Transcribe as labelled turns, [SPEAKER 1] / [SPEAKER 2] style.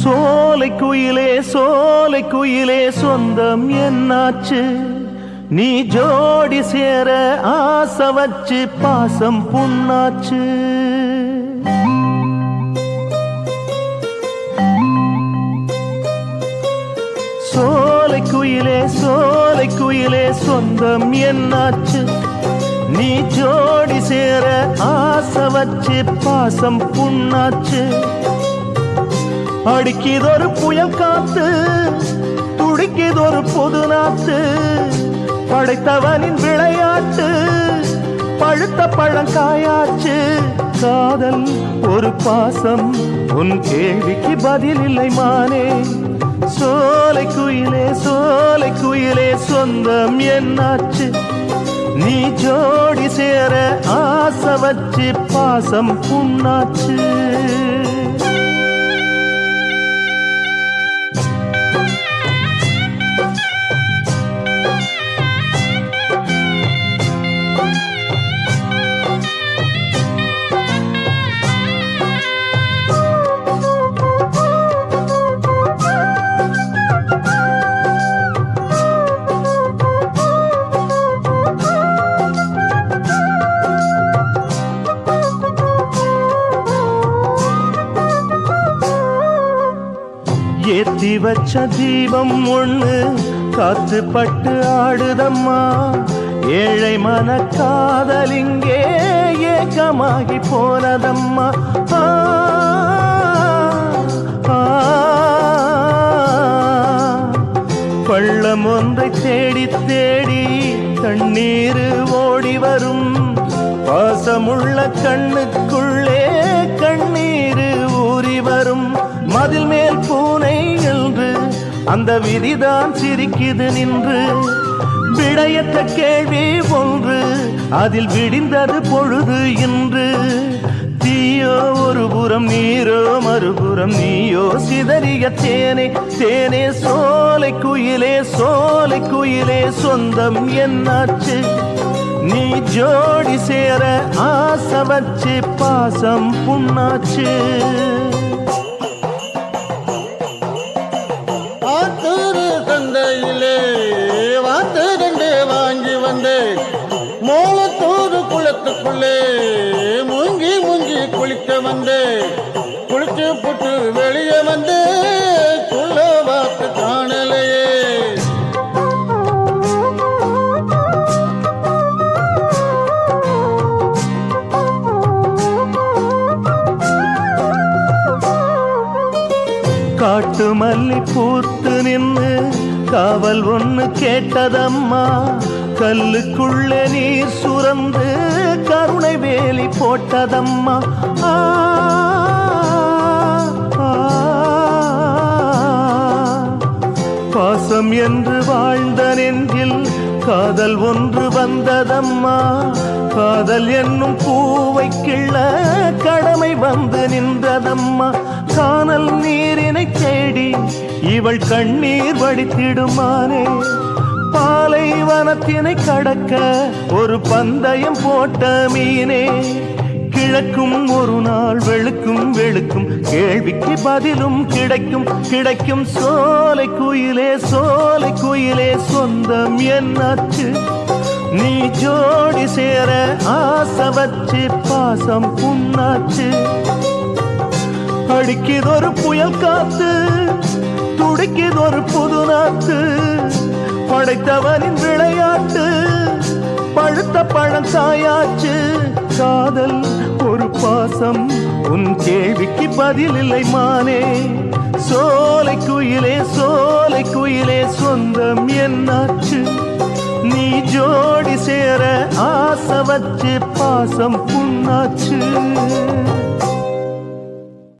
[SPEAKER 1] சோலை குயிலே சொந்தம் என்னாச்சு? நீ ஜோடி சேர ஆசை வச்சு பாசம் புண்ணாச்சு. சோலை குயிலே சொந்தம் என்னாச்சு? நீ ஜோடி சேர ஆசை வச்சு பாசம் புண்ணாச்சு. அடிக்கிதொரு புயல் காத்து, துடிக்கிதொரு பொது நாத்து, படைத்தவனின் விளையாட்டு பழுத்த பழங்காயாச்சு. காதல் ஒரு பாசம், உன் கேள்விக்கு பதில் இல்லை மானே. சோலை குயிலே சொந்தம் என்னாச்சு? நீ ஜோடி சேர ஆசை வச்சு பாசம் புண்ணாச்சு. ஏத்தி வச்ச தீபம் ஒண்ணு காத்து பட்டு ஆடுதம்மா. ஏழை மன காதலிங்கே ஏக்கமாகி போனதம்மா. பள்ளம் ஒன்றை தேடி தேடி கண்ணீர் ஓடி வரும். பாசமுள்ள கண்ணுக்குள்ளே கண்ணீர் ஊறி வரும். மதில் மேல் பூனை என்று அந்த விதிதான் சிரிக்குது நின்று. விடையற்ற கேள்வி ஒன்று, அதில் விடிந்தது பொழுது இன்று. தீயோ ஒரு புறம், நீரோ மறுபுறம், நீயோ சிதறிய தேனே தேனே. சோலை குயிலே சொந்தம் என்னாச்சு? நீ ஜோடி சேர ஆசை வச்சு பாசம் புண்ணாச்சு.
[SPEAKER 2] மோளத்தூர் குளத்துக்குள்ளே மூங்கி குளிக்க வந்தே. குளிச்சு புட்டு வெளியே வந்து சொல்ல வார்த்தை காணலையே.
[SPEAKER 1] காட்டு மல்லி பூத்து நின்று காவல் ஒண்ணு கேட்டதம்மா. கல்லுக்குள்ளே நீர் சுரந்து கருணை வேலி போட்டதம்மா. பாசம் என்று வாழ்ந்த நெஞ்சில் காதல் ஒன்று வந்ததம்மா. காதல் என்னும் பூவை கிள்ள கடமை வந்து நின்றதம்மா. கானல் நீரினை தேடி இவள் கண்ணீர் வடித்திடுமானே. பாலைவனத்தினை கடக்க ஒரு பந்தயம் போட்ட மீனே. கிழக்கும் ஒரு நாள் வெளுக்கும் கேள்விக்கு பதிலும் கிடைக்கும். சோலை குயிலே சொந்தம் என்னாச்சு? நீ ஜோடி சேர ஆசை வச்சு பாசம் புண்ணாச்சு. அடிக்கிதொரு புயல் காத்து, துடிக்கிதொரு புது நாத்து, படைத்தவனின் விளையாட்டு பழுத்த பழங்காயாச்சு. காதல் ஒரு பாசம், உன் கேள்விக்கு பதில் இல்லை மானே. சோலை குயிலே சொந்தம் என்னாச்சு? நீ ஜோடி சேர ஆசை வச்சு பாசம் புண்ணாச்சு.